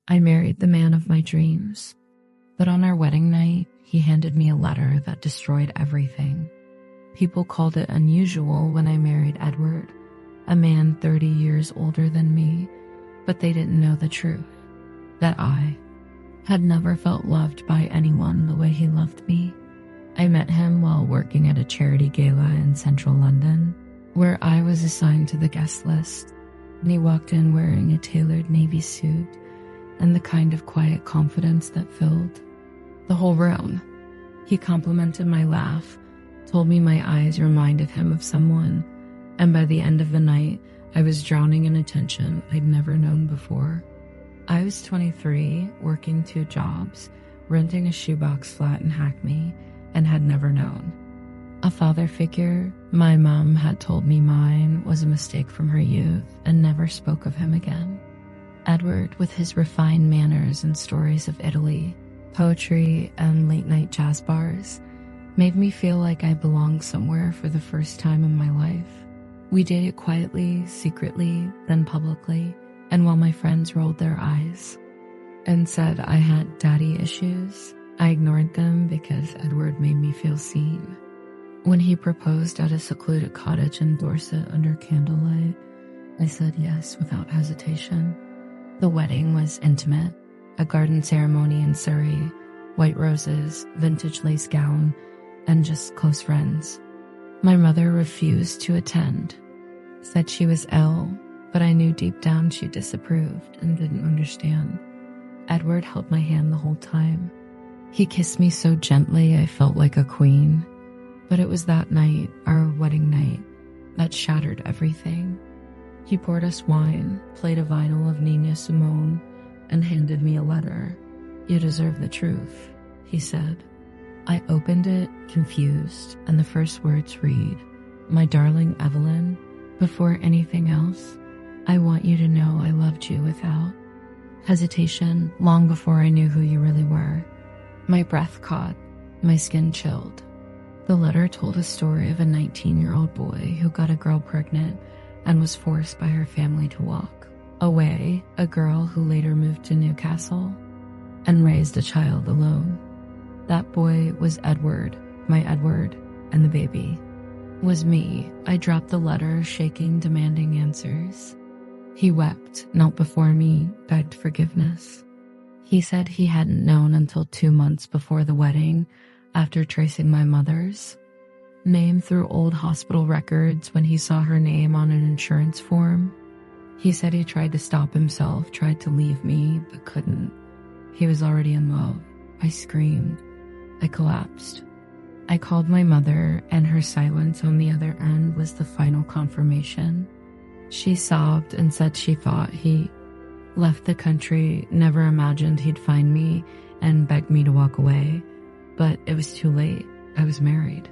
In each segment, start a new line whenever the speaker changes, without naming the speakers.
I married the man of my dreams, but on our wedding night, he handed me a letter that destroyed everything. People called it unusual when I married Edward, a man 30 years older than me, but they didn't know the truth, that I had never felt loved by anyone the way he loved me. I met him while working at a charity gala in central London, where I was assigned to the guest list, and he walked in wearing a tailored navy suit and the kind of quiet confidence that filled the whole room. He complimented my laugh, told me my eyes reminded him of someone, and by the end of the night, I was drowning in attention I'd never known before. I was 23, working 2 jobs, renting a shoebox flat in Hackney, and had never known a father figure. My mom had told me mine was a mistake from her youth and never spoke of him again. Edward, with his refined manners and stories of Italy, poetry, and late-night jazz bars, made me feel like I belonged somewhere for the first time in my life. We dated quietly, secretly, then publicly, and while my friends rolled their eyes and said I had daddy issues, I ignored them because Edward made me feel seen. When he proposed at a secluded cottage in Dorset under candlelight, I said yes without hesitation. The wedding was intimate, a garden ceremony in Surrey, white roses, vintage lace gown, and just close friends. My mother refused to attend, said she was ill, but I knew deep down she disapproved and didn't understand. Edward held my hand the whole time. He kissed me so gently I felt like a queen, but it was that night, our wedding night, that shattered everything. He poured us wine, played a vinyl of Nina Simone, and handed me a letter. "You deserve the truth," he said. I opened it, confused, and the first words read, "My darling Evelyn, before anything else, I want you to know I loved you without hesitation long before I knew who you really were." My breath caught, my skin chilled. The letter told a story of a 19-year-old boy who got a girl pregnant and was forced by her family to walk away, a girl who later moved to Newcastle and raised a child alone. That boy was Edward, my Edward, and the baby was me. I dropped the letter, shaking, demanding answers. He wept, knelt before me, begged forgiveness. He said he hadn't known until 2 months before the wedding, after tracing my mother's name through old hospital records when he saw her name on an insurance form. He said he tried to stop himself, tried to leave me, but couldn't. He was already in love. I screamed. I collapsed. I called my mother, and her silence on the other end was the final confirmation. She sobbed and said she thought he left the country, never imagined he'd find me, and begged me to walk away. But it was too late. I was married.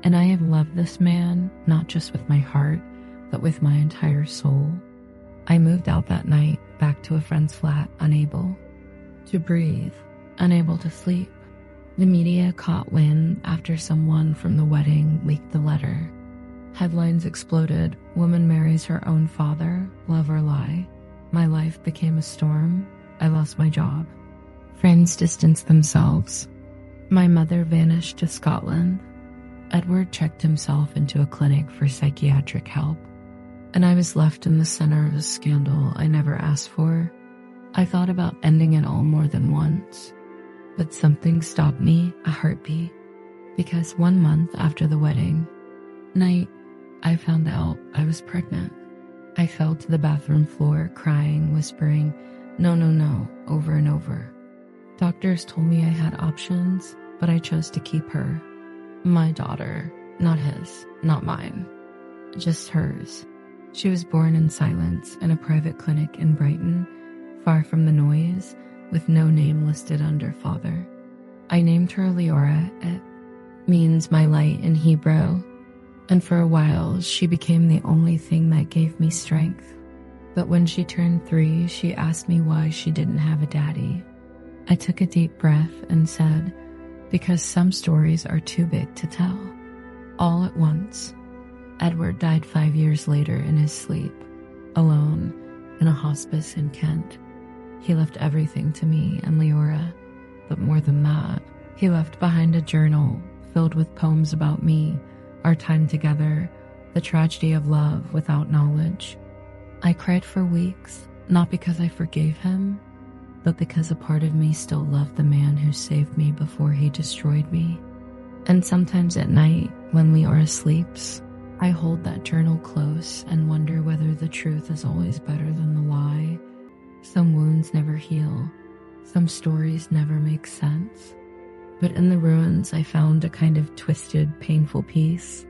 And I have loved this man, not just with my heart, but with my entire soul. I moved out that night, back to a friend's flat, unable to breathe, unable to sleep. The media caught wind after someone from the wedding leaked the letter. Headlines exploded. Woman marries her own father, love or lie. My life became a storm. I lost my job. Friends distanced themselves. My mother vanished to Scotland. Edward checked himself into a clinic for psychiatric help, and I was left in the center of a scandal I never asked for. I thought about ending it all more than once, but something stopped me, a heartbeat, because 1 month after the wedding night, I found out I was pregnant. I fell to the bathroom floor, crying, whispering, "No, no, no," over and over. Doctors told me I had options, but I chose to keep her. My daughter, not his, not mine, just hers. She was born in silence in a private clinic in Brighton, far from the noise, with no name listed under father. I named her Leora. It means my light in Hebrew, and for a while she became the only thing that gave me strength. But when she turned 3, she asked me why she didn't have a daddy. I took a deep breath and said, because some stories are too big to tell. All at once, Edward died 5 years later in his sleep, alone in a hospice in Kent. He left everything to me and Leora, but more than that, he left behind a journal filled with poems about me, our time together, the tragedy of love without knowledge. I cried for weeks, not because I forgave him, but because a part of me still loved the man who saved me before he destroyed me. And sometimes at night, when Leora sleeps, I hold that journal close and wonder whether the truth is always better than the lie. Some wounds never heal, some stories never make sense. But in the ruins, I found a kind of twisted, painful peace,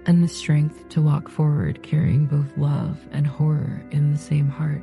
and the strength to walk forward carrying both love and horror in the same heart.